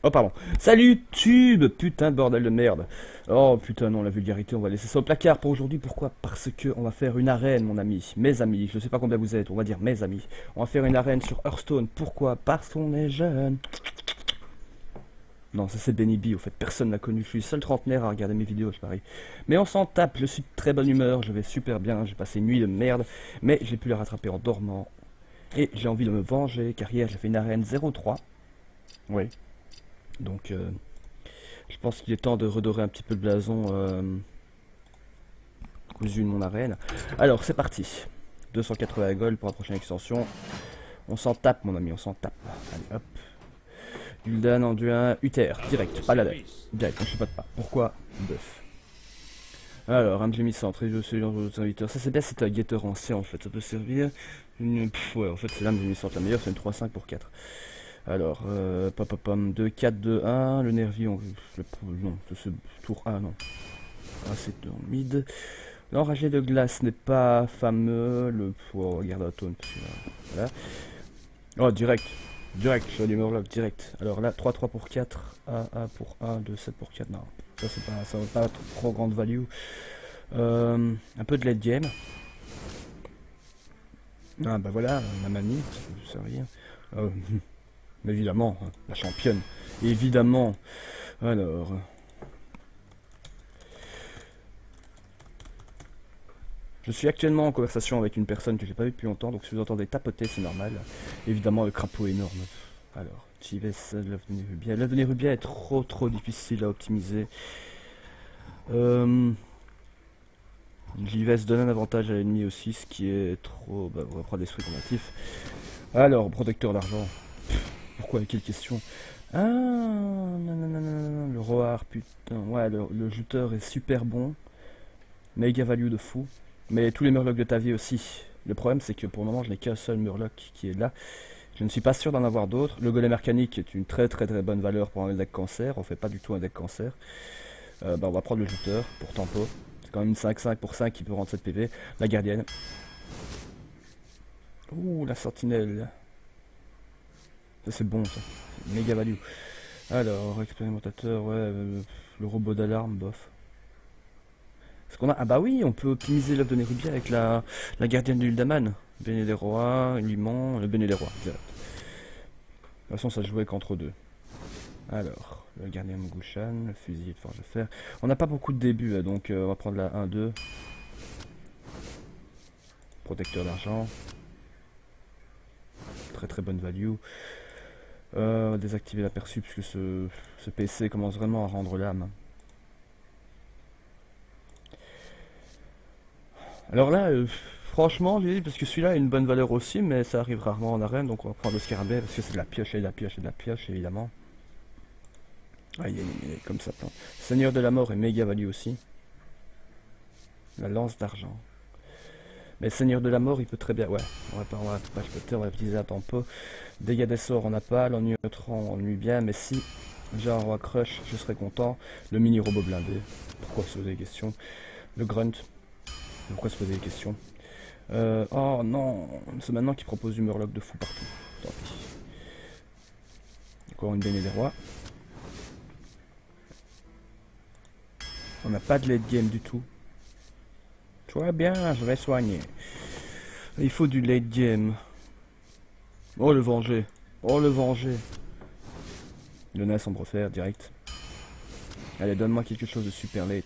Oh pardon. Salut Tube, putain de bordel de merde. Oh putain non, la vulgarité, on va laisser ça au placard pour aujourd'hui. Pourquoi? Parce que on va faire une arène, mon ami. Mes amis, je sais pas combien vous êtes, on va dire mes amis. On va faire une arène sur Hearthstone. Pourquoi? Parce qu'on est jeune. Non, ça c'est Benny B, au fait, personne l'a connu. Je suis le seul trentenaire à regarder mes vidéos, je parie. Mais on s'en tape, je suis de très bonne humeur, je vais super bien, j'ai passé une nuit de merde, mais j'ai pu la rattraper en dormant. Et j'ai envie de me venger, car hier j'ai fait une arène 0-3. Oui. Donc, je pense qu'il est temps de redorer un petit peu le blason cousu de mon arène. Alors, c'est parti. 280 gold pour la prochaine extension. On s'en tape, mon ami, on s'en tape. Allez, hop. Gul'dan, Anduin, Uther, direct, pas la direct, on ne pas de pas. Pourquoi? Bœuf. Alors, un demi-centre, et je suis dans vos serviteurs. Ça, c'est bien, c'est un guetteur ancien, en fait, ça peut servir. Ouais, en fait, c'est l'âme demi-centre la meilleure, c'est une 3-5 pour 4. Alors, pam 2, 4, 2, 1, le nervi, non, c'est tour 1, non. Ah, c'est en mid. L'enragé de glace n'est pas fameux, oh, regarde la taunt, voilà. Oh, direct, je suis du Murloc, direct. Alors là, 3, 3 pour 4, 1 pour 1, 2, 7 pour 4, non. Ça, c'est pas, ça va pas être trop grande value. Un peu de late game. Ah, bah voilà, la manie, ça sert à rien. Évidemment, hein, la championne. Évidemment. Alors. Je suis actuellement en conversation avec une personne que j'ai pas vue depuis longtemps, donc si vous entendez tapoter, c'est normal. Évidemment, le crapaud énorme. Alors, Chives, l'avenir Rubia. L'avenir Rubia est trop difficile à optimiser. Jives donne un avantage à l'ennemi aussi, ce qui est trop. Bah, on va prendre des fruits combatifs. Alors, protecteur d'argent. Pourquoi? Quelle question? Ah, non, le Roar, putain. Ouais, le juteur est super bon. Méga value de fou. Mais tous les murlocs de ta vie aussi. Le problème, c'est que pour le moment, je n'ai qu'un seul murloc qui est là. Je ne suis pas sûr d'en avoir d'autres. Le golem arcanique est une très bonne valeur pour un deck cancer. On fait pas du tout un deck cancer. Bah, on va prendre le juteur pour tempo. C'est quand même une 5-5 pour 5 qui peut rendre 7 PV. La gardienne. Ouh, la sentinelle. Ça, c'est bon, ça. C'est méga value. Alors, expérimentateur, ouais. Le robot d'alarme, bof. Ce qu'on a... Ah bah oui, on peut optimiser l'œuvre de Nérubia avec la gardienne de l'Uldaman. Béné des rois, Limon, le Béné des rois, direct. De toute façon, ça jouait qu'entre deux. Alors, le gardien Mugushan, le fusil de forge de fer. On n'a pas beaucoup de débuts, donc on va prendre la 1-2. Protecteur d'argent. Très bonne value. Désactiver l'aperçu puisque ce PC commence vraiment à rendre l'âme. Alors là, franchement, parce que celui-là a une bonne valeur aussi, mais ça arrive rarement en arène, donc on va prendre le scarabée parce que c'est de la pioche et de la pioche et de la pioche, évidemment. Aïe, comme ça plante. Seigneur de la mort est méga value aussi. La lance d'argent. Mais Seigneur de la mort, il peut très bien. Ouais, on va utiliser un tempo. Dégâts des sorts, on n'a pas. L'ennui on ennuie bien, mais si j'ai un roi crush, je serais content. Le mini robot blindé. Pourquoi se poser des questions? Le grunt. Pourquoi se poser des questions? Oh non, c'est maintenant qu'il propose du murloc de fou partout. Tant pis. Encore une béné des rois. On n'a pas de late game du tout. Tu vois bien, je vais soigner. Il faut du late game. Oh le venger. Oh le venger. Le Nas en refaire direct. Allez, donne-moi quelque chose de super late.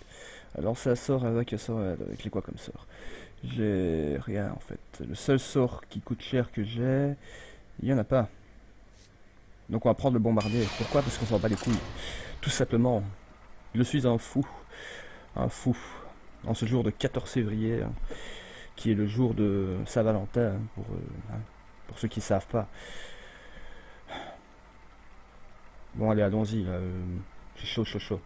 Alors ça sort avec les quoi comme sort? J'ai rien en fait. Le seul sort qui coûte cher que j'ai, il n'y en a pas. Donc on va prendre le bombardier. Pourquoi? Parce qu'on s'en bat les couilles. Tout simplement. Je suis un fou. Un fou. En ce jour de 14 février, hein, qui est le jour de Saint-Valentin, pour ceux qui ne savent pas. Bon allez, allons-y. C'est chaud.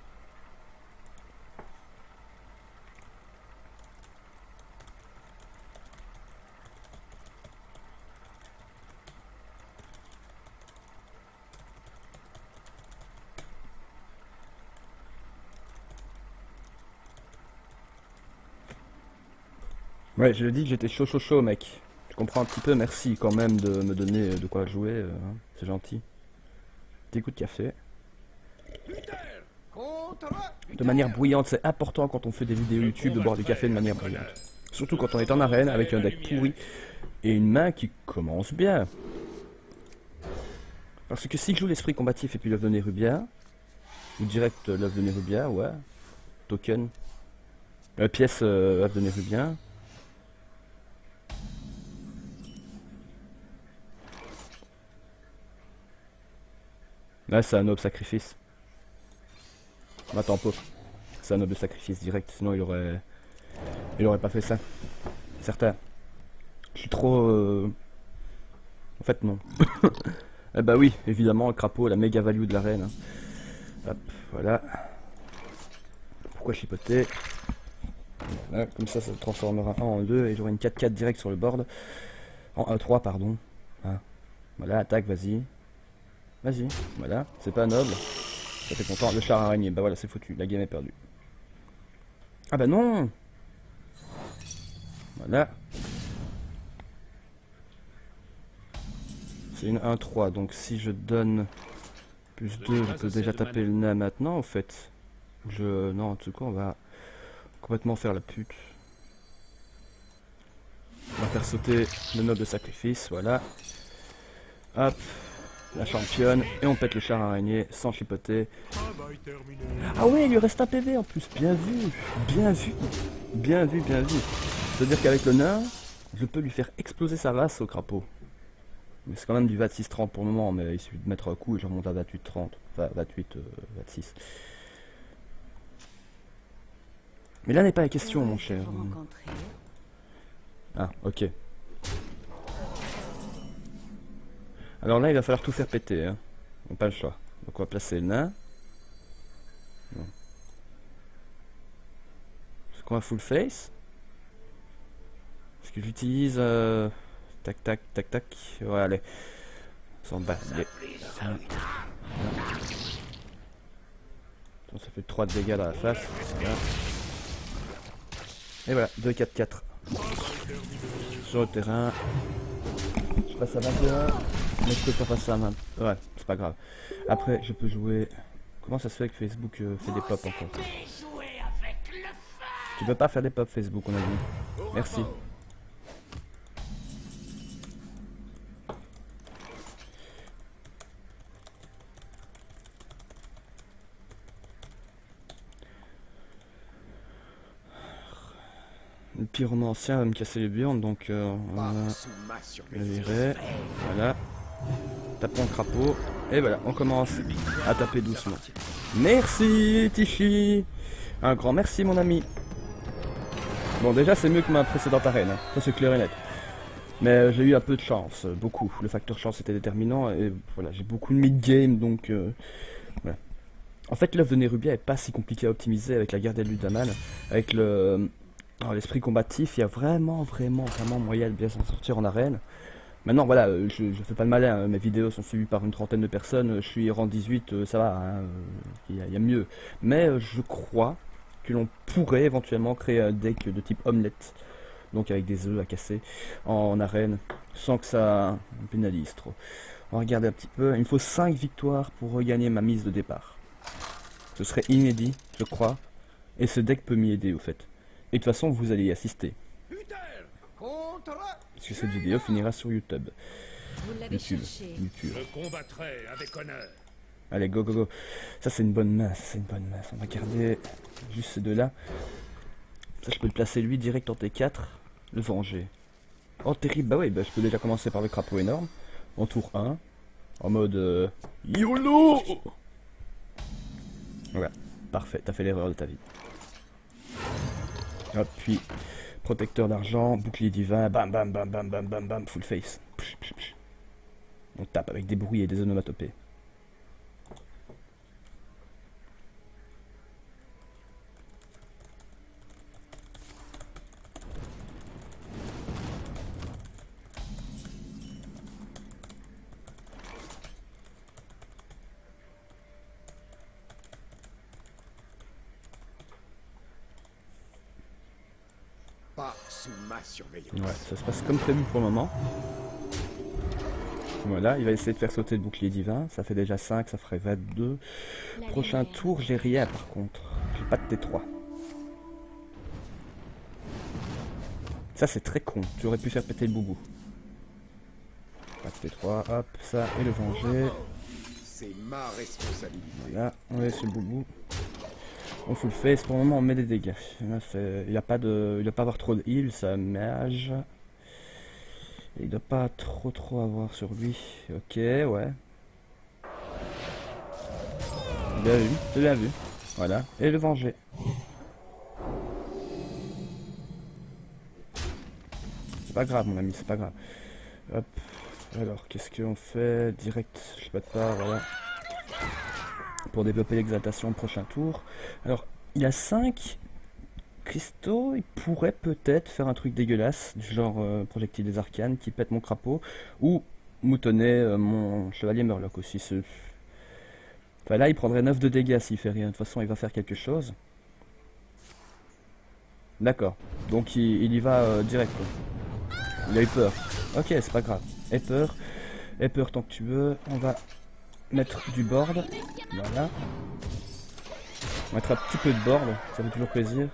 Ouais, je le dis que j'étais chaud, mec. Tu comprends un petit peu, merci quand même de me donner de quoi jouer, hein, c'est gentil. Petit coup de café. De manière bruyante, c'est important quand on fait des vidéos YouTube de boire du café de manière bruyante. Surtout quand on est en arène avec un deck pourri et une main qui commence bien. Parce que si je joue l'esprit combatif et puis l'œuvre de Nérubia, ou direct l'œuvre de Nérubia, ouais, token, pièce œuvre de Nérubia. Là, c'est un noble sacrifice. Attends, pauvre. C'est un noble sacrifice direct, sinon il aurait pas fait ça. Certain. Je suis trop... En fait, non. Eh bah oui, évidemment, le crapaud, la méga value de l'arène. Hein. Hop, voilà. Pourquoi chipoter? Voilà, comme ça se transformera en 2 et j'aurai une 4-4 direct sur le board. En 1-3, pardon. Hein. Voilà, attaque, vas-y. Vas-y, voilà. C'est pas noble. Ça fait content. Le char araignée, bah voilà, c'est foutu. La game est perdue. Ah bah non! Voilà. C'est une 1-3, donc si je donne plus 2, je peux déjà taper le nain maintenant, en fait. Non, en tout cas, on va complètement faire la pute. On va faire sauter le noble de sacrifice, voilà. Hop, la championne, et on pète le char araignée sans chipoter. Ah ouais, il lui reste un PV en plus, bien vu, bien vu, bien vu, bien vu. C'est-à-dire qu'avec le nain, je peux lui faire exploser sa race au crapaud. Mais c'est quand même du 26-30 pour le moment, mais il suffit de mettre un coup et je remonte à 28-30. Enfin, 28-26. Mais là n'est pas la question, mon cher. Ah, ok. Alors là, il va falloir tout faire péter. Hein. On n'a pas le choix. Donc on va placer le nain. Est-ce qu'on va full face? Est-ce que j'utilise... Tac, tac, tac, tac. Ouais, allez. On s'en bat. Ça fait 3 de dégâts dans la face. Voilà. Et voilà, 2-4-4. Sur le terrain. Je passe à 21. Mais je peux pas passer à 20. Ouais, c'est pas grave. Après, je peux jouer... Comment ça se fait que Facebook fait des pop encore? Tu peux pas faire des pop Facebook, on a dit. Merci. Le pyromancien va me casser les burnes, donc on va le virer. Voilà. Tapons le crapaud. Et voilà, on commence à taper doucement. Merci Tichy. Un grand merci mon ami. Bon déjà c'est mieux que ma précédente arène, hein. Ça c'est clair et net. Mais j'ai eu un peu de chance, beaucoup. Le facteur chance était déterminant et voilà, j'ai beaucoup de mid-game donc voilà. En fait l'œuvre de Nérubia est pas si compliqué à optimiser avec la guerre des Ludaman, avec l'esprit combatif, il y a vraiment moyen de bien s'en sortir en arène. Maintenant voilà, je fais pas le malin, hein. Mes vidéos sont suivies par une trentaine de personnes, je suis rang 18, ça va, hein. Il y a mieux. Mais je crois que l'on pourrait éventuellement créer un deck de type omelette, donc avec des œufs à casser en arène, sans que ça pénalise trop. On va regarder un petit peu, il me faut 5 victoires pour regagner ma mise de départ. Ce serait inédit, je crois, et ce deck peut m'y aider au fait. Et de toute façon, vous allez y assister. Parce que cette vidéo finira sur YouTube. YouTube. Je combattrai avec honneur. Allez, go, go, go. Ça, c'est une bonne main. Ça, c'est une bonne main. On va garder juste ces deux-là. Ça, je peux le placer lui direct en T4. Le venger. Oh, terrible. Bah oui, bah, je peux déjà commencer par le crapaud énorme. En tour 1. En mode YOLO. Voilà. Parfait. T'as fait l'erreur de ta vie. Hop, puis protecteur d'argent, bouclier divin, bam bam bam bam bam bam bam, full face. Psh, psh, psh. On tape avec des bruits et des onomatopées. sous ma surveillance. Ouais, ça se passe comme prévu pour le moment. Voilà, il va essayer de faire sauter le bouclier divin. Ça fait déjà 5, ça ferait 22. Prochain tour, j'ai rien par contre. J'ai pas de T3. Ça c'est très con, tu aurais pu faire péter le boubou. Pas de T3, hop, ça, et le venger. C'est ma responsabilité. Voilà, on laisse le boubou. On full face, pour le moment on met des dégâts. Là, il va pas avoir trop de heal, ça mage. Il doit pas trop avoir sur lui. Ok, ouais. Bien vu, c'est bien vu. Voilà, et le venger. C'est pas grave mon ami, c'est pas grave. Hop. Alors, qu'est-ce qu'on fait? Direct, je pète pas, voilà. Pour développer l'exaltation au prochain tour. Alors, il a 5 cristaux, il pourrait peut-être faire un truc dégueulasse, du genre projectile des arcanes, qui pète mon crapaud, ou moutonner mon chevalier Murloc aussi. Enfin là, il prendrait 9 de dégâts s'il fait rien. De toute façon, il va faire quelque chose. D'accord, donc il y va direct, quoi. Il a eu peur. Ok, c'est pas grave. Aie peur tant que tu veux. On va mettre du board. Voilà. On va mettre un petit peu de board, ça fait toujours plaisir.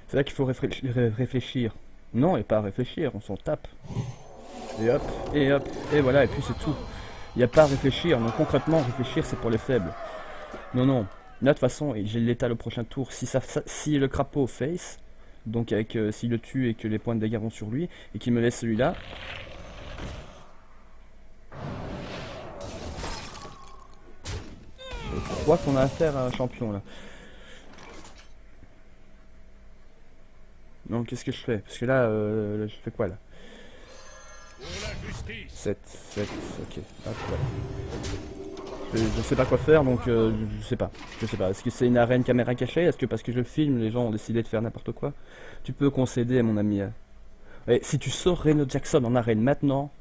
C'est là qu'il faut réfléchir. Non, et pas réfléchir, on s'en tape. Et hop, et voilà, et puis c'est tout. Il n'y a pas à réfléchir, donc concrètement, réfléchir c'est pour les faibles. Non, non. Là, de toute façon, j'ai le létal au prochain tour. Si le crapaud face, donc avec s'il le tue et que les points de dégâts vont sur lui, et qu'il me laisse celui-là. Je crois qu'on a affaire à un champion là. Non, qu'est-ce que je fais? Parce que là, je fais quoi là? 7, ok. Hop, voilà. Je sais pas quoi faire, donc je sais pas. Est-ce que c'est une arène caméra cachée? Est-ce que parce que je filme, les gens ont décidé de faire n'importe quoi? Tu peux concéder, mon ami. Et si tu sors Reno Jackson en arène maintenant,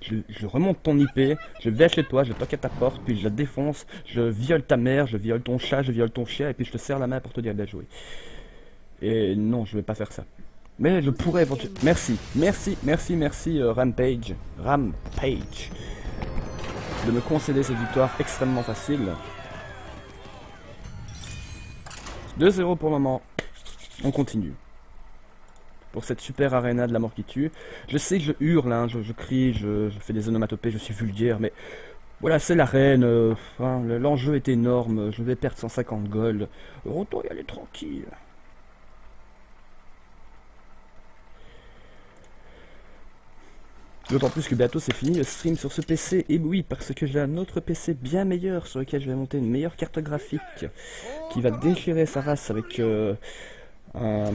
je remonte ton IP, je vais chez toi, je toque à ta porte, puis je la défonce, je viole ta mère, je viole ton chat, je viole ton chien, et puis je te serre la main pour te dire de jouer. Et non, je vais pas faire ça. Mais je pourrais éventuellement... Merci, Rampage. De me concéder cette victoire extrêmement facile. 2-0 pour le moment. On continue. Pour cette super arena de la mort qui tue. Je sais que je hurle, hein, je crie, je fais des onomatopées, je suis vulgaire, mais... Voilà, c'est l'arène. Hein, l'enjeu est énorme. Je vais perdre 150 gold. Autant y aller tranquille. D'autant plus que bientôt c'est fini le stream sur ce PC. Et oui, parce que j'ai un autre PC bien meilleur sur lequel je vais monter une meilleure carte graphique qui va déchirer sa race avec un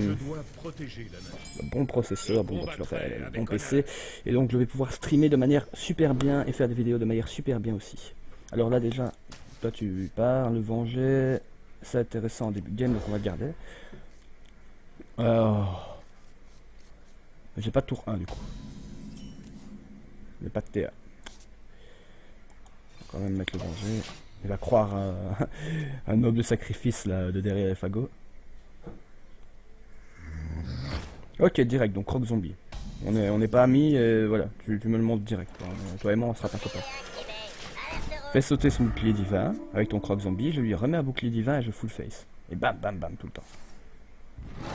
bon processeur, bon PC. Et donc je vais pouvoir streamer de manière super bien et faire des vidéos de manière super bien aussi. Alors là déjà, toi tu pars, le venger, c'est intéressant en début de game donc on va le garder. J'ai pas de tour 1 du coup. Pas de TA. On va quand même mettre le danger. Il va croire un noble sacrifice là de derrière les fagots. Ok, direct, donc croc zombie. On n'est pas amis et voilà, tu me le montres direct. Toi et moi on sera pas copains. Fais sauter son bouclier divin avec ton croc zombie, je lui remets un bouclier divin et je full face. Et bam bam bam tout le temps.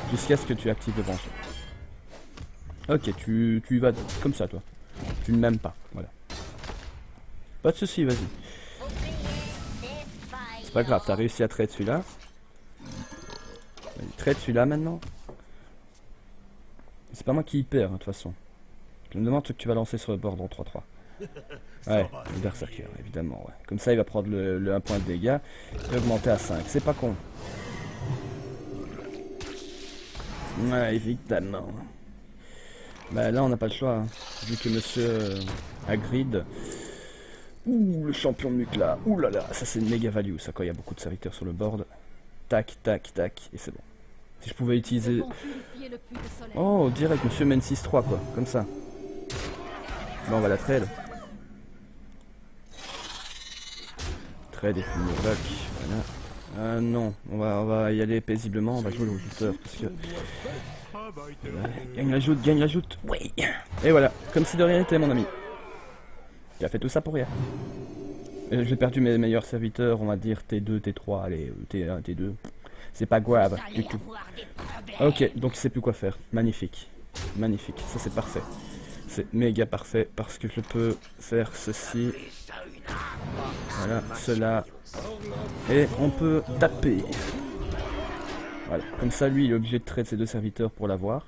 Jusqu'à ce que tu actives le venger. Ok, tu y vas comme ça toi. Tu ne m'aimes pas, voilà. Pas de soucis, vas-y. C'est pas grave, t'as réussi à trade celui-là. Trade celui-là maintenant. C'est pas moi qui y perds, de toute façon. Je me demande ce que tu vas lancer sur le board en 3-3. Ouais, le berserker, évidemment, ouais. Comme ça, il va prendre le 1 point de dégâts et augmenter à 5. C'est pas con. Ouais, évidemment. Bah là on n'a pas le choix, hein. Vu que monsieur Hagrid... Ouh, le champion de Mukla. Ouh là là, ça c'est une méga value ça quand il y a beaucoup de serviteurs sur le board. tac, tac, tac, et c'est bon. Si je pouvais utiliser... Devons purifier le puits de soleil. Oh, direct, monsieur mène 6-3, quoi, comme ça. Là, on va la trade. Trade et puis Murloc, voilà. Non, on va y aller paisiblement, on va jouer le routeur, parce que... Voilà. Gagne la joute, oui. Et voilà, comme si de rien n'était, mon ami. Il a fait tout ça pour rien. J'ai perdu mes meilleurs serviteurs, on va dire T2, T3, allez, T1, T2. C'est pas grave, du tout. Ok, donc il sait plus quoi faire. Magnifique. Magnifique, ça c'est parfait. C'est méga parfait, parce que je peux faire ceci. Voilà, cela. Et on peut taper. Voilà, comme ça lui il est obligé de traiter ses deux serviteurs pour l'avoir.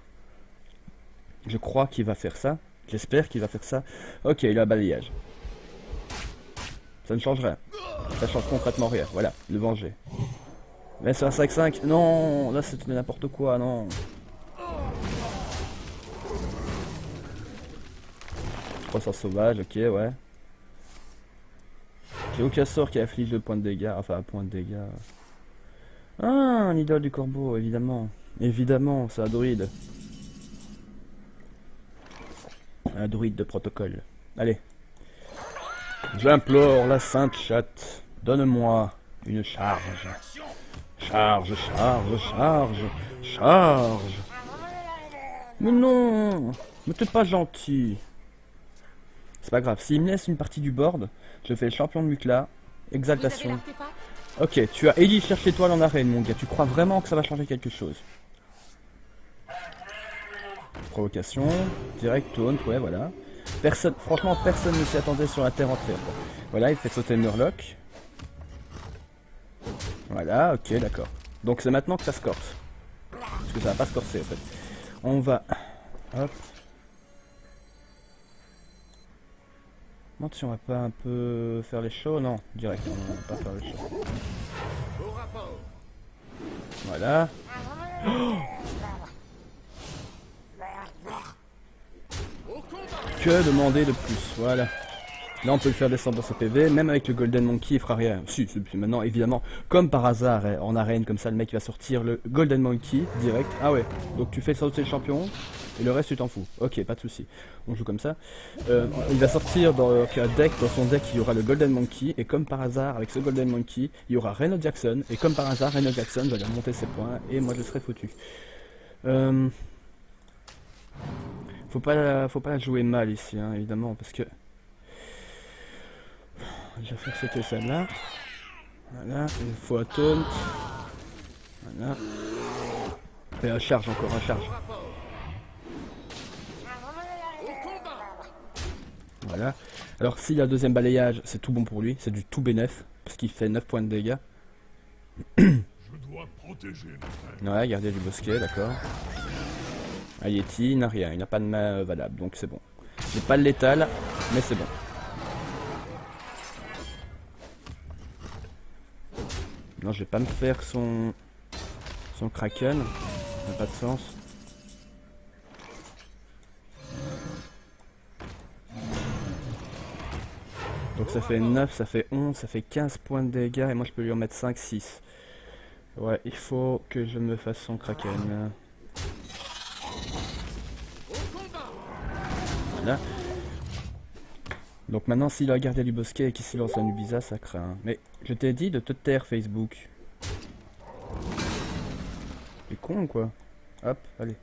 Je crois qu'il va faire ça. J'espère qu'il va faire ça. Ok, il a balayage. Ça ne change rien. Ça change concrètement rien. Voilà, le venger. Mais c'est un 5-5. Non, là c'était n'importe quoi, non. Croissance sauvage, ok, ouais. J'ai aucun sort qui afflige 2 points de dégâts. Enfin, un point de dégâts. Ah, un idole du corbeau, évidemment. Évidemment, c'est un druide. Un druide de protocole. Allez. J'implore la sainte chatte. Donne-moi une charge. Charge, charge, charge, charge. Mais non, mais t'es pas gentil. C'est pas grave, s'il me laisse une partie du board, je fais le champion de Mukla. Exaltation. Ok, tu as Ellie cherche l'étoile en arène, mon gars. Tu crois vraiment que ça va changer quelque chose? Provocation, direct, taunt, ouais, voilà. Personne, franchement, personne ne s'y attendait sur la terre entière, quoi. Voilà, il fait sauter Murloc. Voilà, ok, d'accord. Donc c'est maintenant que ça se corse. Parce que ça va pas se corser, en fait. On va... Hop. Si on va pas un peu faire les shows, non, direct, on va pas faire les shows. Voilà. Oh, que demander de plus, voilà. Là on peut le faire descendre dans sa PV, même avec le Golden Monkey il fera rien. Si, maintenant évidemment, comme par hasard en arène comme ça le mec il va sortir le Golden Monkey direct. Ah ouais, donc tu fais sauter le champion et le reste tu t'en fous. Ok, pas de souci. On joue comme ça. Il va sortir dans son deck il y aura le Golden Monkey et comme par hasard avec ce Golden Monkey il y aura Reno Jackson et comme par hasard Reno Jackson va lui remonter ses points et moi je serai foutu. Faut pas la jouer mal ici hein, évidemment parce que je vais faire sauter celle-là. Voilà, il faut un taunt. Voilà. Et un charge encore, un charge. Voilà. Alors s'il y a le deuxième balayage, c'est tout bon pour lui, c'est du tout bénef, parce qu'il fait 9 points de dégâts. Ouais, gardien du bosquet, d'accord. Ah, Yeti, il n'a rien, il n'a pas de main valable, donc c'est bon. J'ai pas le létal, mais c'est bon. Non, je vais pas me faire son Kraken, ça n'a pas de sens. Donc ça fait 9, ça fait 11, ça fait 15 points de dégâts et moi je peux lui en mettre 5, 6. Ouais, il faut que je me fasse son Kraken. Voilà. Donc maintenant s'il a gardé du bosquet et qu'il s'y lance un Nubisa, ça craint. Mais je t'ai dit de te taire Facebook. T'es con quoi. Hop, allez.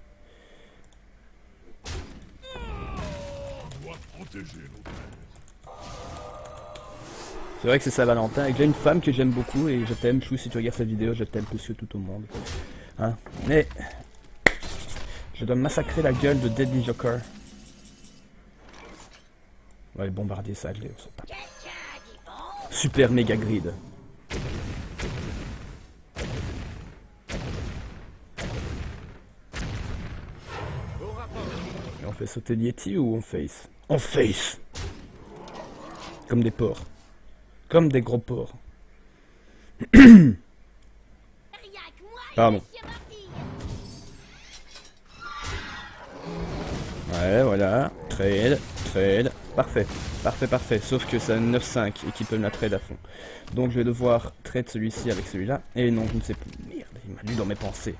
C'est vrai que c'est Saint-Valentin et que j'ai une femme que j'aime beaucoup et je t'aime, Chou, si tu regardes cette vidéo, je t'aime plus que tout au monde. Hein? Mais je dois massacrer la gueule de Deadly Joker. Ouais, le bombardier ça, je l'ai. Super méga grid. Et on fait sauter Yeti ou on face? On face! Comme des porcs. Comme des gros porcs. Pardon. Ouais, voilà. Trade, trade. Parfait. Parfait, parfait. Sauf que c'est un 9-5 et qu'il peut me la trade à fond. Donc je vais devoir trade celui-ci avec celui-là. Et non, je ne sais plus. Il m'a lu dans mes pensées.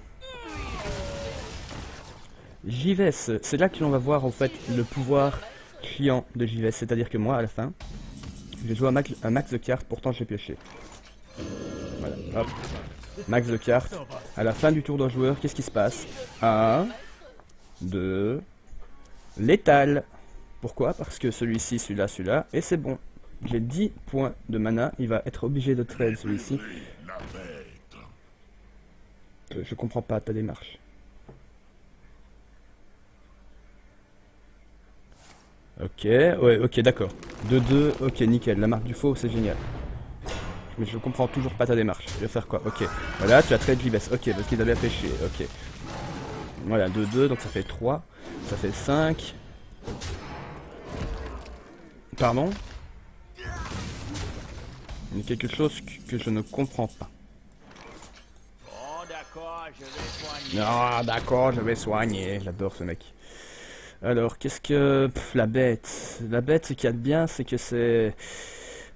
JVS, c'est là que l'on va voir en fait le pouvoir client de JVS. C'est-à-dire que moi, à la fin, je vais jouer un max de cartes, pourtant j'ai pioché. Voilà, hop. Max de cartes. À la fin du tour d'un joueur, qu'est-ce qui se passe? 1, 2, létal. Pourquoi? Parce que celui-ci, celui-là, celui-là, et c'est bon. J'ai 10 points de mana, il va être obligé de trade celui-ci. Je comprends pas ta démarche. Ok, ouais, ok, d'accord. 2-2, ok, nickel. La marque du faux, c'est génial. Mais je comprends toujours pas ta démarche. Je vais faire quoi? Ok, voilà, tu as trade Libes. Ok, parce qu'il avait pêché. Ok. Voilà, 2-2, donc ça fait 3. Ça fait 5. Pardon? Il y a quelque chose que je ne comprends pas. Oh d'accord, je vais soigner. Ah d'accord, je vais soigner. J'adore ce mec. Alors, qu'est-ce que... la bête. La bête, ce qu'il y a de bien, c'est que c'est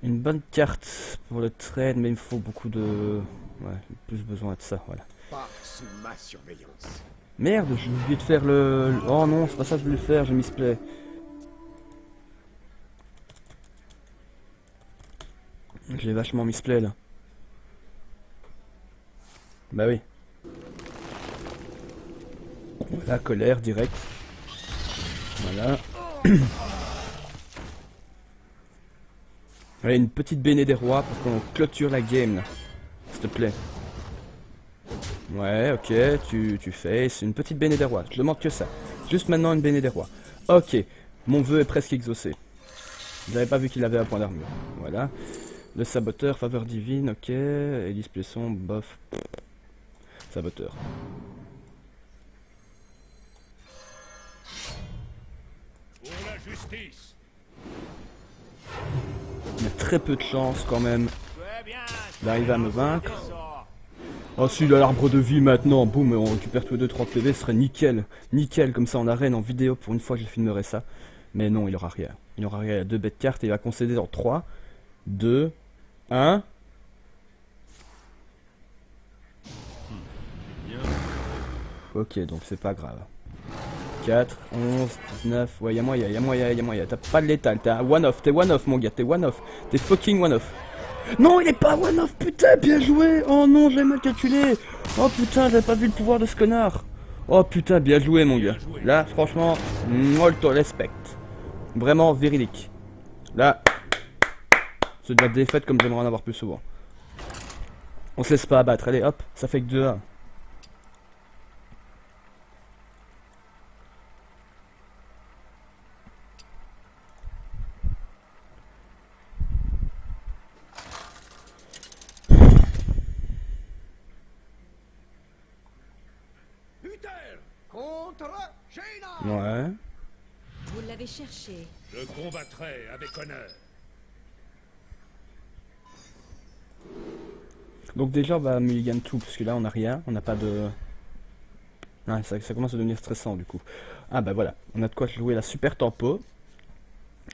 une bonne carte pour le trade, mais il me faut beaucoup de... Ouais, j'ai plus besoin de ça, voilà. Pas sous ma surveillance. Merde, j'ai oublié de faire le... Oh non, c'est pas ça que je voulais faire, j'ai misplay. Je l'ai vachement misplay, là. Bah oui. Voilà, colère, direct. Voilà. Allez, une petite béné des rois pour qu'on clôture la game, là. S'il te plaît. Ouais, ok, tu fais. C'est une petite béné des rois. Je demande que ça. Juste maintenant, une béné des rois. Ok, mon vœu est presque exaucé. J'avais pas vu qu'il avait un point d'armure. Voilà. Le saboteur, faveur divine, ok. Élise Plesson, bof. Saboteur. Pour la justice. Il y a très peu de chance quand même Très bien. d'arriver à me vaincre. Sort. Oh si, il a l'arbre de vie maintenant, boum, on récupère tous les 2-30 PV, ce serait nickel. Nickel, comme ça en arène, en vidéo, pour une fois je filmerai ça. Mais non, il aura rien. Il aura rien, il a 2 bêtes cartes et il va concéder dans 3, 2, 1. Ok, donc c'est pas grave. 4, 11, 19, ouais, y'a moyen, y'a moyen, y'a moyen. T'as pas de létal, t'es un one-off, t'es one-off mon gars, t'es one-off. T'es fucking one-off. Non, il est pas one-off, putain, bien joué. Oh non, j'ai mal calculé. Oh putain, j'avais pas vu le pouvoir de ce connard. Oh putain, bien joué mon gars. Là, franchement, molto respect. Vraiment véridique. Là, c'est de la défaite comme j'aimerais en avoir plus souvent. On se laisse pas abattre, allez hop, ça fait que 2-1. Uther contre Jaina. Ouais. Vous l'avez cherché. Je combattrai avec honneur. Donc déjà on va mulligan tout, parce que là on a rien, on n'a pas de... Ah, ça commence à devenir stressant du coup. Ah bah voilà, on a de quoi jouer la super tempo.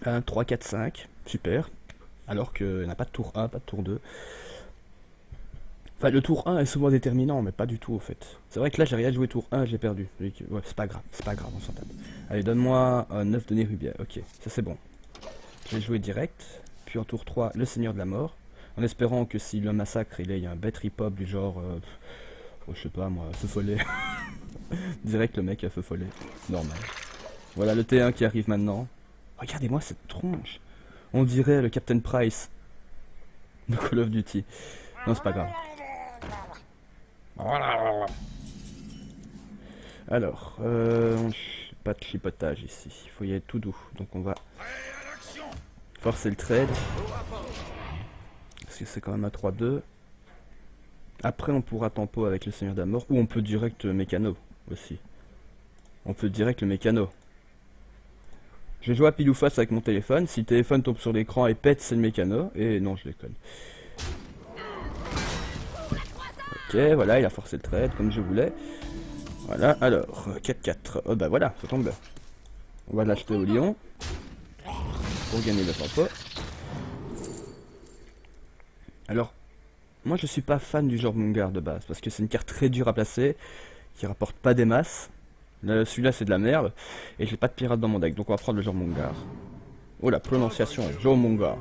1, 3, 4, 5, super. Alors qu'il n'y a pas de tour 1, pas de tour 2. Enfin le tour 1 est souvent déterminant, mais pas du tout au fait. C'est vrai que là j'ai rien joué tour 1, j'ai perdu. Ouais, c'est pas grave, on s'en tape. Allez, donne-moi un 9 de Nérubia, ok, ça c'est bon. Je vais jouer direct, puis en tour 3, le Seigneur de la Mort. En espérant que si le massacre il y a un bête rip-hop du genre, je sais pas moi, feu follet. Direct le mec a feu follet, normal. Voilà le T1 qui arrive maintenant. Regardez-moi cette tronche. On dirait le Captain Price de Call of Duty. Non, c'est pas grave. Alors, pas de chipotage ici. Il faut y aller tout doux. Donc on va forcer le trade. Parce que c'est quand même à 3-2. Après on pourra tempo avec le Seigneur de la Mort. Ou on peut direct mécano aussi. On peut direct le mécano. Je vais jouer à pile ou face avec mon téléphone. Si le téléphone tombe sur l'écran et pète, c'est le mécano. Et non, je déconne. Ok, voilà, il a forcé le trade comme je voulais. Voilà, alors, 4-4. Oh bah voilà, ça tombe bien. On va l'acheter au lion. Pour gagner le tempo. Alors, moi je suis pas fan du Jormungandr de base, parce que c'est une carte très dure à placer, qui rapporte pas des masses. Celui-là c'est de la merde, et j'ai pas de pirate dans mon deck, donc on va prendre le Jormungandr. Oh la prononciation, Jormungandr.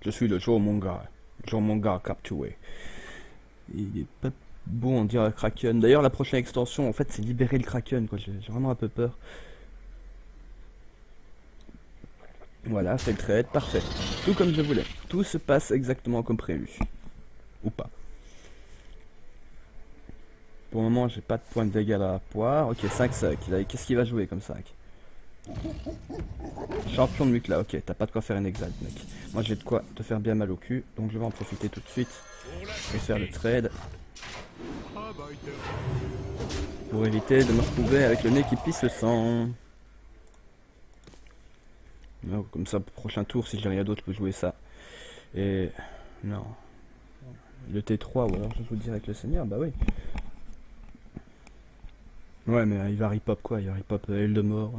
Je suis le Jormungandr. Jormungandr capturé. Il est pas beau, on dirait Kraken. D'ailleurs la prochaine extension, en fait c'est libérer le Kraken, quoi. J'ai vraiment un peu peur. Voilà, fait le trade, parfait. Tout comme je voulais. Tout se passe exactement comme prévu. Ou pas. Pour le moment, j'ai pas de point de dégâts à la poire. Ok, 5-5. Qu'est-ce qu'il va jouer comme 5? Champion de Mutla. Ok, t'as pas de quoi faire un exalt, mec. Moi, j'ai de quoi te faire bien mal au cul. Donc, je vais en profiter tout de suite. Je vais faire le trade. Pour éviter de me retrouver avec le nez qui pisse le sang. Non, comme ça, prochain tour, si j'ai rien d'autre, je peux jouer ça. Et... non. Le T3, ou alors je joue direct le Seigneur, bah oui. Ouais, mais il va rip-hop quoi, il va rip-hop Aile de mort.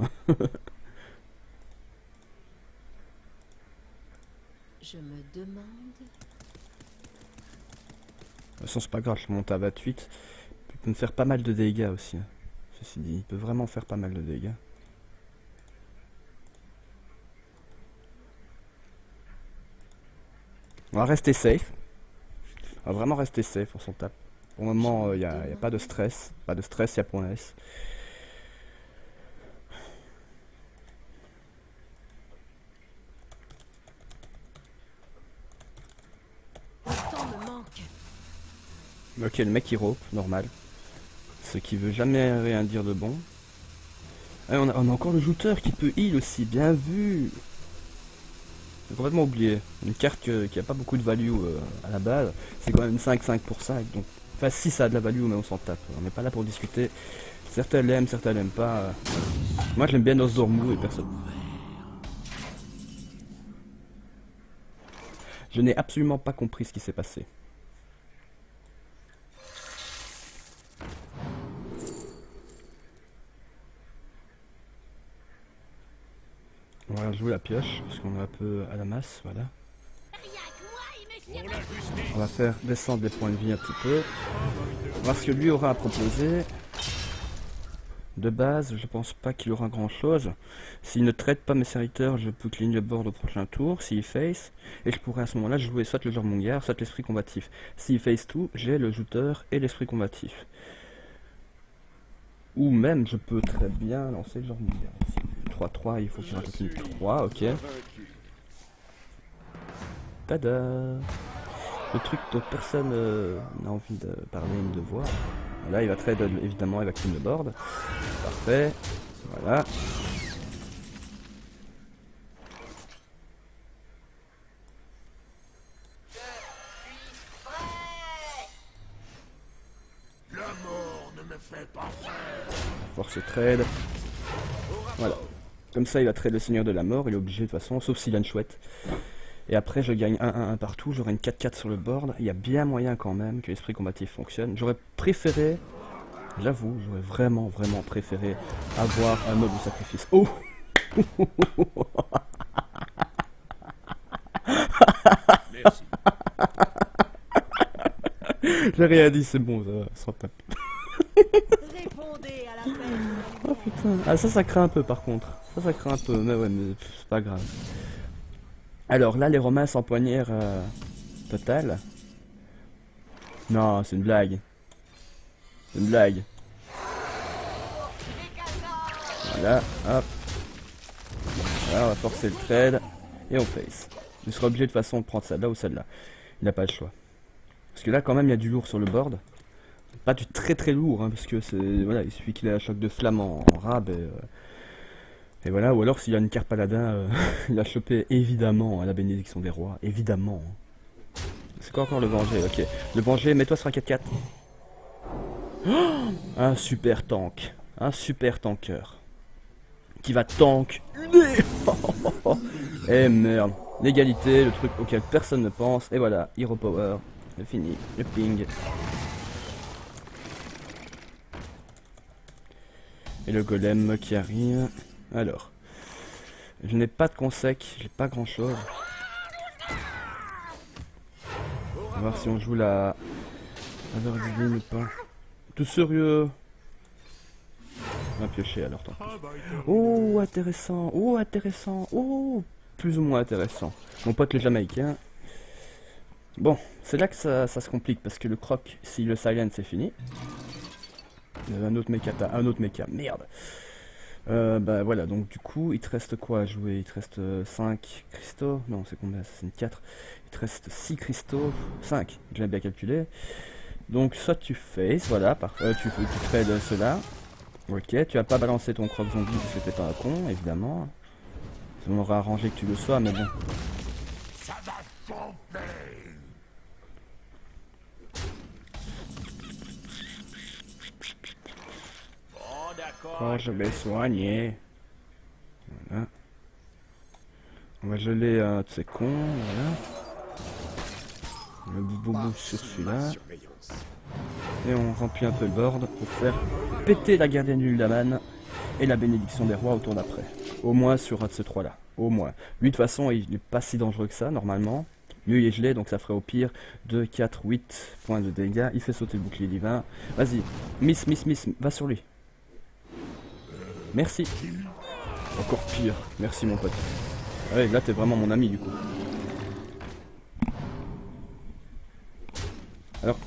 Je me demande... De toute façon, c'est pas grave, je monte à 28. Il peut me faire pas mal de dégâts aussi. Ceci dit, il peut vraiment faire pas mal de dégâts. On va rester safe. On va vraiment rester safe, on s'en tape. Pour le moment, il n'y a pas de stress. Pas de stress, il y a point S. Le temps me manque. Ok, le mec il rope, normal. Ce qui veut jamais rien dire de bon. Et on a encore le jouteur qui peut heal aussi, bien vu. J'ai complètement oublié. Une carte qui a pas beaucoup de value à la base. C'est quand même 5-5 pour ça. Donc, enfin, si ça a de la value, mais on s'en tape. On n'est pas là pour discuter. Certains l'aiment, certains l'aiment pas. Moi j'aime bien Nosdormu et personne. Je n'ai absolument pas compris ce qui s'est passé. On va jouer la pioche, parce qu'on est un peu à la masse, voilà. On va faire descendre les points de vie un petit peu. Voir ce que lui aura à proposer. De base, je pense pas qu'il aura grand chose. S'il ne traite pas mes serviteurs, je peux clean le board au prochain tour, s'il face. Et je pourrais à ce moment-là jouer soit le Jormungandr, soit l'esprit combatif. S'il face tout, j'ai le jouteur et l'esprit combatif. Ou même, je peux très bien lancer le Jormungandr ici. 3-3, il faut qu'il rajoute une 3, ok. Tada! Le truc dont personne n'a envie de parler ni de voir. Là, il va trade, évidemment, il va clean le board. Parfait. Voilà. La mort ne me fait pas peur. Force trade. Voilà. Comme ça, il va trade le Seigneur de la Mort. Il est obligé de toute façon, sauf s'il a une chouette. Et après, je gagne 1-1-1 partout. J'aurai une 4-4 sur le board. Il y a bien moyen quand même que l'esprit combatif fonctionne. J'aurais préféré, j'avoue, j'aurais vraiment préféré avoir un mode de sacrifice. Oh! Merci. J'ai rien dit, c'est bon, ça va, sans tape. Répondez à l'appel. Oh putain. Ah, ça craint un peu par contre. Ça craint un peu, mais ouais, mais c'est pas grave. Alors là, les Romains s'empoignèrent total. Non, c'est une blague. C'est une blague. Voilà, hop. Voilà, on va forcer le trade. Et on face. Il sera obligé de toute façon de prendre celle-là ou celle-là. Il n'a pas le choix. Parce que là, quand même, il y a du lourd sur le board. Pas du très lourd, hein, parce que c'est. Voilà, il suffit qu'il ait un choc de flamme en rab. Et voilà, ou alors s'il a une carte paladin, il a chopé évidemment à la bénédiction des rois. Évidemment. C'est quoi encore le venger? Ok. Le venger, mets-toi sur un 4-4. Oh, un super tank. Un super tanker. Qui va tank uner. Et merde. L'égalité, le truc auquel personne ne pense. Et voilà, Hero Power. C'est fini. Le ping. Et le golem qui arrive. Alors. Je n'ai pas de consec. J'ai pas grand chose. va voir si on joue la divine ou pas. Tout sérieux? On va piocher alors, tant pis. Oh, intéressant. Oh, intéressant. Oh, plus ou moins intéressant. Mon pote le Jamaïcain. Bon, c'est là que ça se complique, parce que le croc, si le silent, c'est fini. Il y avait un autre mecha, merde. Bah voilà, donc du coup, il te reste quoi à jouer? Il te reste 5 cristaux. Non, c'est combien? C'est une 4. Il te reste 6 cristaux. 5, je l'ai bien calculé. Donc soit tu fais, voilà, tu trades cela. Ok, tu vas pas balancer ton croc zombie parce que t'es pas un con, évidemment. Ça m'aurait arrangé que tu le sois, mais bon. Ça va chauffer. Bon, d'accord. Quand je vais soigner. Voilà. On va geler un de ces cons, voilà. Le boubou sur celui-là. Et on remplit un peu le board pour faire péter la gardienne du Daman et la bénédiction des rois au tour d'après. Au moins sur un de ces trois-là. Au moins. Lui, de toute façon, il n'est pas si dangereux que ça, normalement. Mieux, il est gelé, donc ça ferait au pire 2, 4, 8 points de dégâts. Il fait sauter le bouclier divin. Vas-y. Miss, va sur lui. Merci. Encore pire. Merci, mon pote. Ouais, là, t'es vraiment mon ami, du coup. Alors,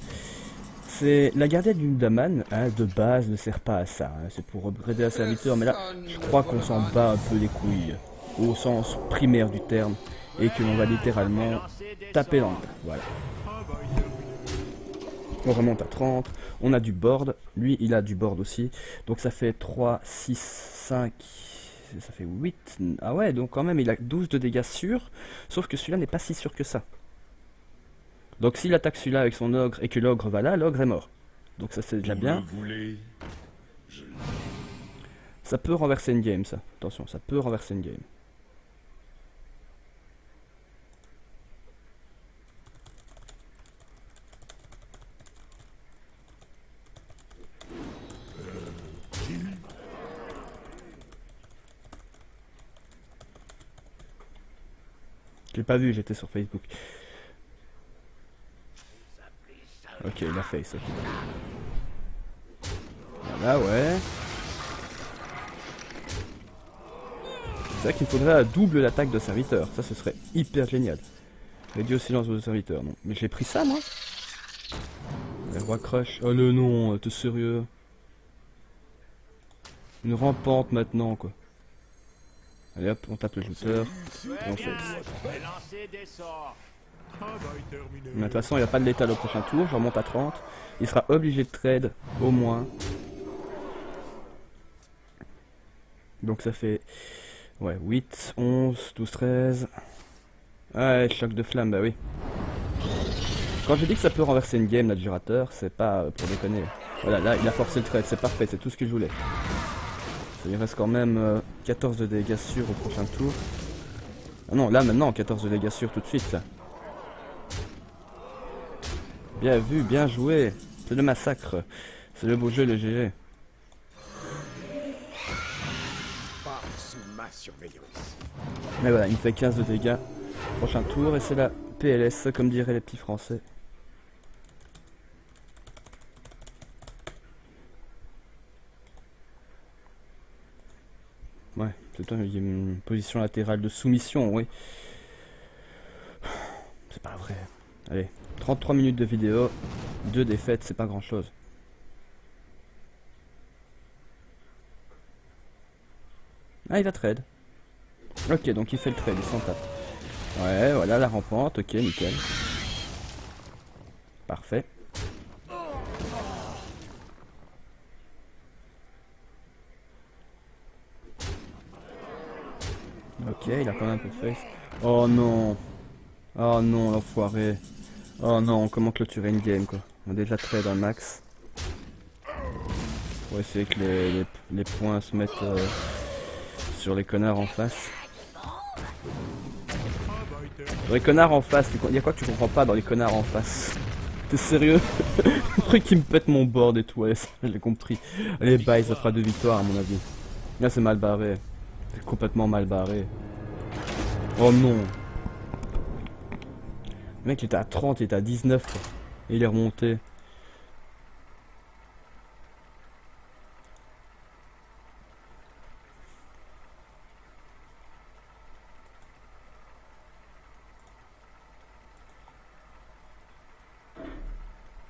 c'est la gardienne du Daman, hein, de base, ne sert pas à ça. Hein, c'est pour upgrader un serviteur, mais là, je crois qu'on s'en bat un peu les couilles, au sens primaire du terme, et que l'on va littéralement taper dans le tas. Voilà. On remonte à 30, on a du board, lui il a du board aussi, donc ça fait 3, 6, 5, ça fait 8, ah ouais, donc quand même il a 12 de dégâts sûrs, sauf que celui-là n'est pas si sûr que ça. Donc s'il attaque celui-là avec son ogre et que l'ogre va là, l'ogre est mort. Donc ça c'est déjà bien. Ça peut renverser une game, ça. Attention, ça peut renverser une game. Je l'ai pas vu, j'étais sur Facebook. Ok, il a face, ok. Voilà, ouais. C'est vrai qu'il faudrait double l'attaque de serviteur. Ça, ce serait hyper génial. Réduit au silence de serviteur, non. Mais j'ai pris ça, moi. Le roi crush. Oh le non, t'es sérieux? Une rampante maintenant, quoi. Allez hop, on tape le shooter. Et on fait. Mais de toute façon, il n'y a pas de létal au prochain tour. Je remonte à 30. Il sera obligé de trade, au moins. Donc ça fait... Ouais, 8, 11, 12, 13... Ouais, choc de flamme, bah oui. Quand j'ai dit que ça peut renverser une game, l'adjurateur, c'est pas pour déconner. Voilà, là, il a forcé le trade, c'est parfait, c'est tout ce que je voulais. Il reste quand même 14 de dégâts sûrs au prochain tour. Ah non, là, maintenant, 14 de dégâts sûrs tout de suite, là. Bien vu, bien joué. C'est le massacre. C'est le beau jeu, le GG. Pas sous ma surveillance. Mais voilà, il me fait 15 de dégâts. Prochain tour, et c'est la PLS, comme diraient les petits français. Ouais, c'est une position latérale de soumission, oui. C'est pas vrai. Allez, 33 minutes de vidéo, 2 défaites, c'est pas grand chose. Ah, il va trade. Ok, donc il fait le trade, il s'en tape. Ouais, voilà la rampante, ok, nickel. Parfait. Ok, il a quand même un peu de face. Oh non. Oh non, l'enfoiré. Oh non, comment clôturer une game, quoi. On a déjà trade un max. Pour essayer que les points se mettent sur les connards en face. Sur les connards en face, il y a quoi que tu comprends pas dans les connards en face? T'es sérieux? Le truc qui me pète mon board et tout, ouais, j'ai compris. Allez, bye, ça fera 2 victoires à mon avis. Là c'est mal barré. C'est complètement mal barré. Oh non. Le mec il était à 30, il était à 19 quoi. Et il est remonté.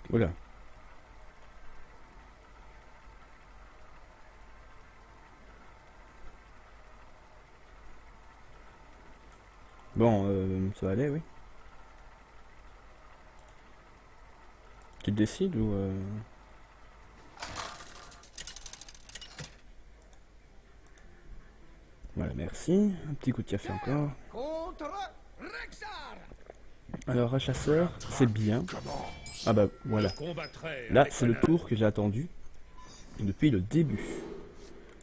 Voilà. Bon, ça va aller, oui. Tu décides ou... Voilà, merci. Un petit coup de café encore. Contre Rexar. Alors, un chasseur, c'est bien. Ah bah, voilà. Combattrai Là, avec c'est le honneur. tour que j'ai attendu. Depuis le début.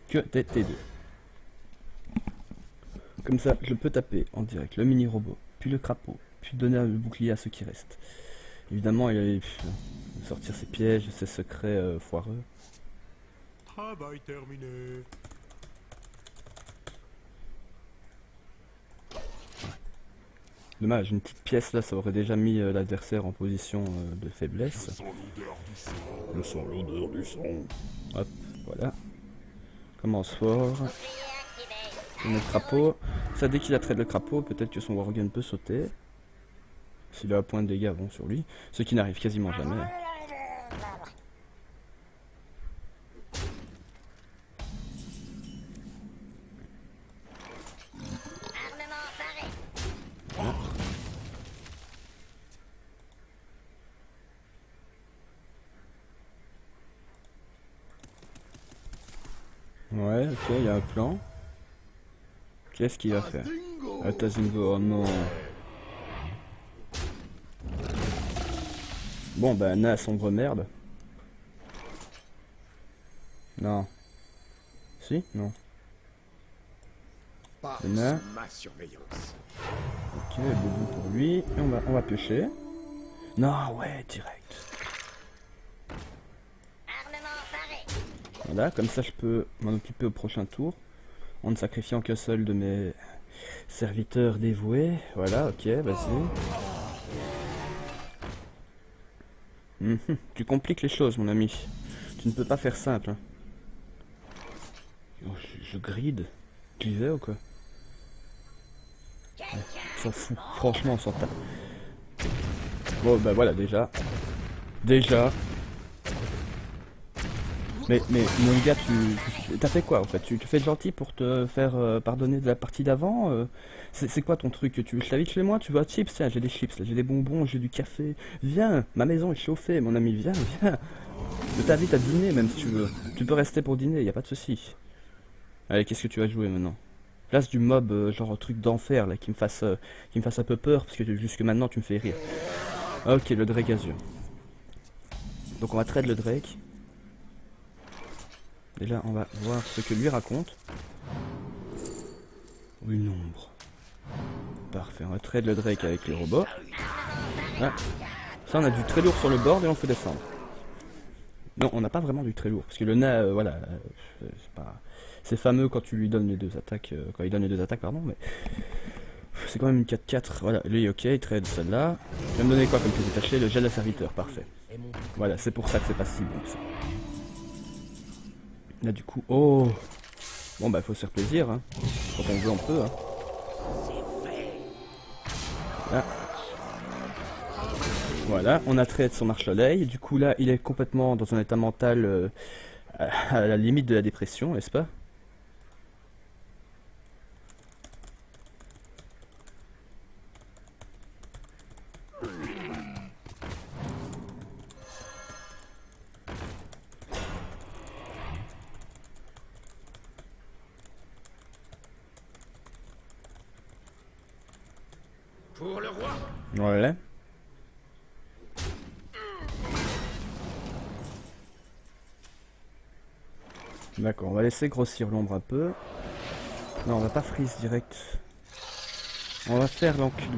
Que T2. Comme ça, je peux taper en direct le mini-robot, puis le crapaud, puis donner le bouclier à ceux qui restent. Évidemment, il allait sortir ses pièges, ses secrets foireux. Travail terminé. Dommage, une petite pièce là, ça aurait déjà mis l'adversaire en position de faiblesse. Je sens l'odeur du sang. Hop, voilà. Commence fort. On met le crapaud. Ça, dès qu'il a trade le crapaud, peut-être que son Worgen peut sauter. S'il a un point de dégâts bon sur lui. Ce qui n'arrive quasiment jamais. Ouais, ok, il y a un plan. Qu'est-ce qu'il va faire? Atazingo, oh non. Bon, bah, Na sombre merde. Non. Si? Non. Pas Demain. sous ma surveillance. Ok, boubou pour lui. Et on va piocher. Non, ouais, direct. Voilà, comme ça je peux m'en occuper au prochain tour. En ne sacrifiant qu'un seul de mes serviteurs dévoués. Voilà, ok, vas-y. Tu compliques les choses, mon ami. Tu ne peux pas faire simple. Hein. Oh, je gride. Tu disais ou quoi? Ouais, on s'en fout. Franchement, on s'en tape. Bon, bah voilà, déjà. Déjà. Mais mon gars, t'as fait quoi en fait? Tu te fais gentil pour te faire pardonner de la partie d'avant? C'est quoi ton truc? Tu veux que je t'invite chez moi? Tu veux un chips? Tiens, j'ai des chips, là, j'ai des bonbons, j'ai du café. Viens, ma maison est chauffée, mon ami, viens. Je t'invite à dîner même si tu veux. Tu peux rester pour dîner, y a pas de souci. Allez, qu'est-ce que tu vas jouer maintenant? Place du mob, genre un truc d'enfer là, qui me fasse un peu peur, parce que jusque maintenant tu me fais rire. Ok, le Drake Azur. Donc on va trade le Drake. Déjà, on va voir ce que lui raconte. Une ombre. Parfait, on va trade le Drake avec les robots. Ah. Ça, on a du très lourd sur le board et on fait descendre. Non, on n'a pas vraiment du très lourd. Parce que le Na, voilà, c'est pas... C'est fameux quand tu lui donnes les deux attaques. Quand il donne les deux attaques, pardon, mais... C'est quand même une 4-4. Voilà, lui, ok, il trade celle-là. Il va me donner quoi comme pièce détachée? Le gel à serviteur, parfait. Voilà, c'est pour ça que c'est pas si bon que ça. Là du coup, oh, bon bah faut se faire plaisir, hein. Quand on veut on peut, hein. Là. Voilà, on a traité son marche-soleil. Du coup là, il est complètement dans un état mental à la limite de la dépression, n'est-ce pas? Pour le roi. Ouais. D'accord, on va laisser grossir l'ombre un peu. Non, on va pas freeze direct. On va faire l'encul...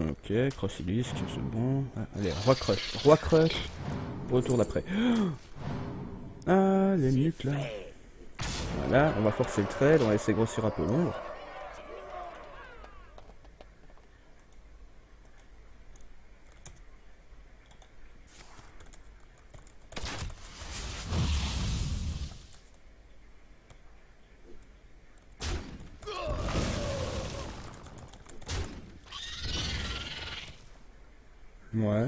Ok, Crossilisque, c'est bon. Ah, allez, Roi Crush. Roi Crush pour le tour d'après. Ah, les minutes là. Voilà, on va forcer le trade, on va laisser grossir un peu l'ombre. Ouais.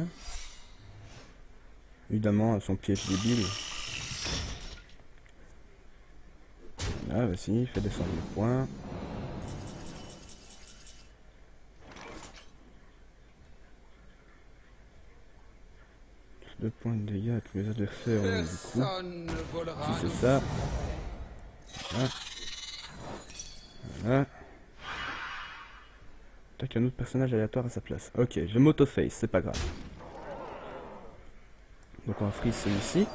Évidemment, son piège débile. Là, vas-y, fais descendre le point. Deux points de dégâts à tous les adversaires, du coup. Personne ne volera. Si c'est ça. Voilà. Voilà. Tac, un autre personnage aléatoire à sa place. Ok, je m'auto-face, c'est pas grave. Donc on va freeze celui-ci.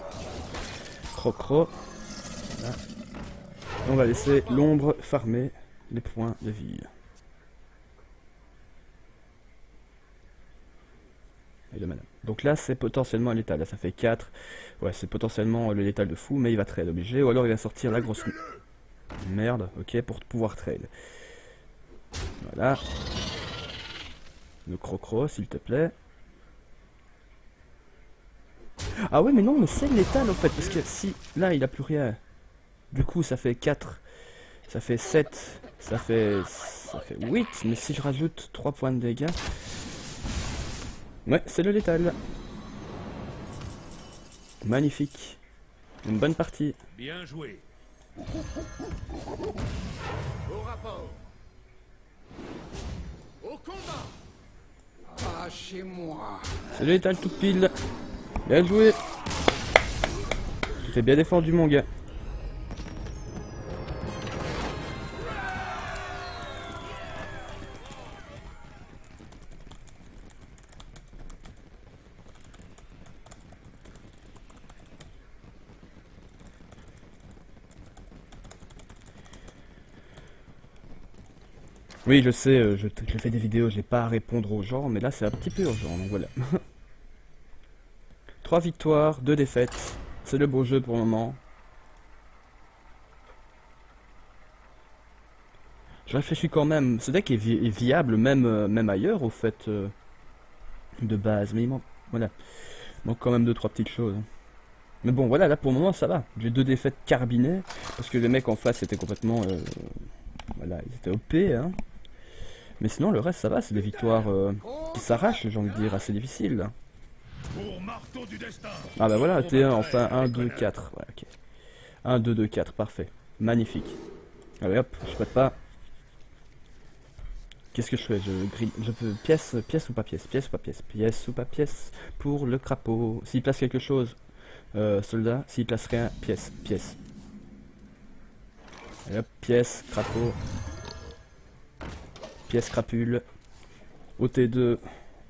Croc-croc. Voilà. On va laisser l'ombre farmer les points de vie. Et de mana. Donc là c'est potentiellement un létal, là ça fait 4. Ouais, c'est potentiellement le létal de fou, mais il va trade obligé. Ou alors il va sortir la grosse merde, ok, pour pouvoir trade. Voilà. Le croc-croc s'il te plaît. Ah ouais mais non, mais c'est létal en fait, parce que si là il a plus rien. Du coup ça fait 4, ça fait 7, ça fait 8, mais si je rajoute 3 points de dégâts... Ouais, c'est le létal. Magnifique. Une bonne partie. Bien joué. Au rapport. Au combat. Pas chez moi. C'est le létal tout pile. Bien joué. Tu t'es bien défendu mon gars. Oui, je sais, je fais des vidéos, j'ai pas à répondre aux gens, mais là c'est un petit peu urgent, donc voilà. 3 victoires, 2 défaites, c'est le beau jeu pour le moment. Je réfléchis quand même, ce deck est viable même ailleurs au fait de base, mais il manque, voilà, il manque quand même 2-3 petites choses. Mais bon voilà, là pour le moment ça va, j'ai 2 défaites carbinées, parce que les mecs en face étaient complètement, voilà, ils étaient OP, hein. Mais sinon le reste ça va, c'est des victoires qui s'arrachent, j'ai envie de dire, assez difficiles. Pour marteau du destin. Ah bah voilà, T1, enfin 1, 2, 4, ouais ok. 1, 2, 2, 4, parfait, magnifique. Allez hop, je pète pas. Qu'est-ce que je fais? Je peux pièce ou pas pièce? Pièce ou pas pièce? Pièce ou pas pièce pour le crapaud. S'il place quelque chose, soldat. S'il place rien, pièce, pièce. Allez hop, pièce, crapaud. Pièce crapule. Au T2,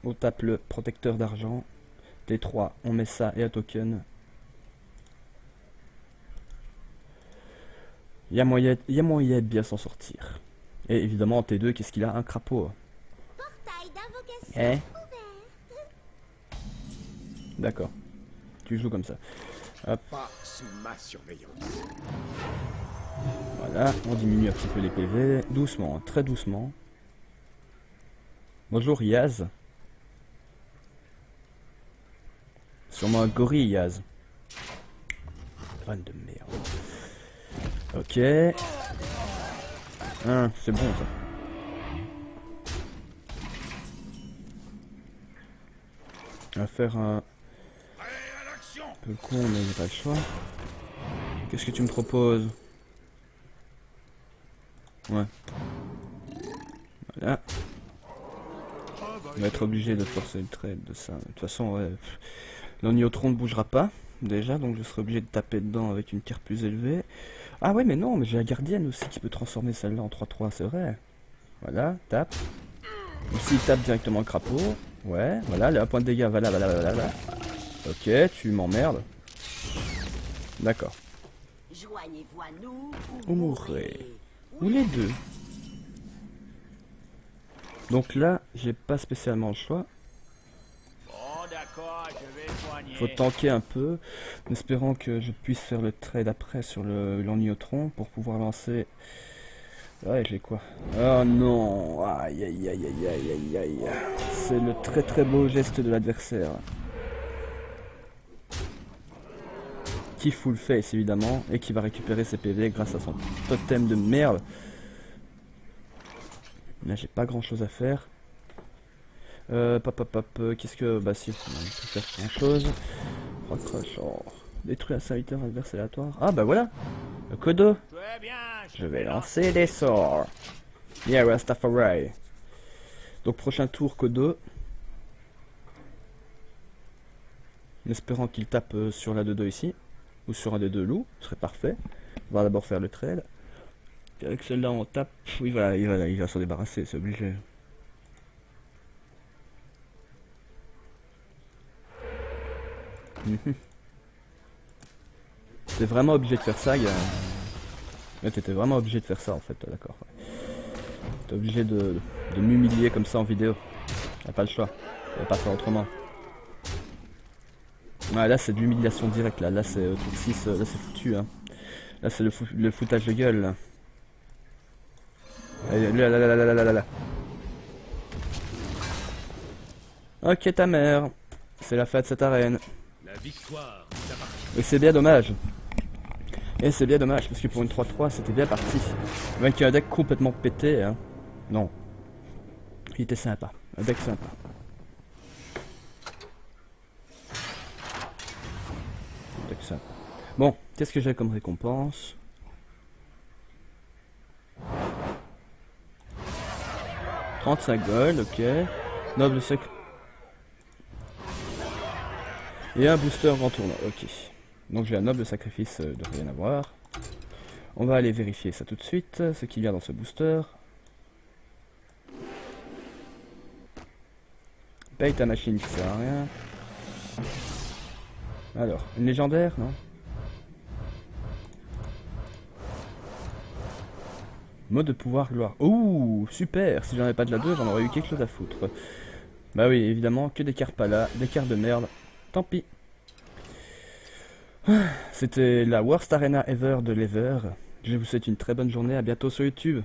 on tape le protecteur d'argent. T3, on met ça et un token. Il y a moyen de bien s'en sortir. Et évidemment, en T2, qu'est-ce qu'il a? Un crapaud. Portail d'invocation Eh? ouvert. D'accord. Tu joues comme ça. Hop, Pas sous ma surveillance. voilà. On diminue un petit peu les PV. Doucement, hein, très doucement. Bonjour Yaz. Sûrement un gorille Yaz. Van de merde. Ok. Hein, c'est bon ça. On va faire un peu con, mais j'ai pas le choix. Qu'est-ce que tu me proposes? Ouais. Voilà. On va être obligé de forcer le trade de ça. De toute façon, ouais. L'Oniotron ne bougera pas, déjà, donc je serai obligé de taper dedans avec une carte plus élevée. Ah ouais, mais non, mais j'ai la gardienne aussi qui peut transformer celle-là en 3-3, c'est vrai. Voilà, tape. Aussi, il tape directement le crapaud. Ouais, voilà, le 1 point de dégâts, voilà. Ok, tu m'emmerdes. D'accord. Joignez-vous à nous Ou mourrez. Ou les deux. Donc là, j'ai pas spécialement le choix. Faut tanker un peu, en espérant que je puisse faire le trade après sur l'Oniotron pour pouvoir lancer... Ouais, j'ai quoi? Oh non! Aïe aïe aïe aïe aïe aïe aïe. C'est le très très beau geste de l'adversaire. Qui full face évidemment, et qui va récupérer ses PV grâce à son totem de merde. Là j'ai pas grand chose à faire. Qu'est-ce que... Bah si, on peut faire grand chose. Recrochant. Détruire un serviteur adverse aléatoire. Ah bah voilà. Le Kodo. Je vais lancer des sorts. Yeah, Rastafari. Donc prochain tour Kodo. En espérant qu'il tape sur la 2-2 ici. Ou sur un des deux loups. Ce serait parfait. On va d'abord faire le trail. Avec celle-là on tape. Oui voilà, il va s'en débarrasser, c'est obligé. T'es vraiment obligé de faire ça, gars. Ouais, t'étais vraiment obligé de faire ça en fait, d'accord. T'es obligé de m'humilier comme ça en vidéo. Y'a pas le choix. On va pas faire autrement. Ouais, là c'est de l'humiliation directe là. Là c'est truc 6, là c'est foutu hein. Là c'est le foutage de gueule là. Allez, là. Ok ta mère. C'est la fin de cette arène. La victoire. Et c'est bien dommage. Et c'est bien dommage parce que pour une 3-3 c'était bien parti. Avec un deck complètement pété hein. Non. Il était sympa. Un deck sympa. Un deck sympa. Bon, qu'est-ce que j'ai comme récompense? « 35 gold, ok. Noble sec. Et un booster grand tournoi, ok. Donc j'ai un noble sacrifice de rien à voir. On va aller vérifier ça tout de suite, ce qu'il y a dans ce booster. Paye ta machine qui sert à rien. Alors, une légendaire, non? Mode de pouvoir gloire. Ouh, super. Si j'en avais pas de la 2, j'en aurais eu quelque chose à foutre. Bah oui, évidemment, que des cartes pas là, des cartes de merde. Tant pis. C'était la worst arena ever de l'ever. Je vous souhaite une très bonne journée, à bientôt sur YouTube.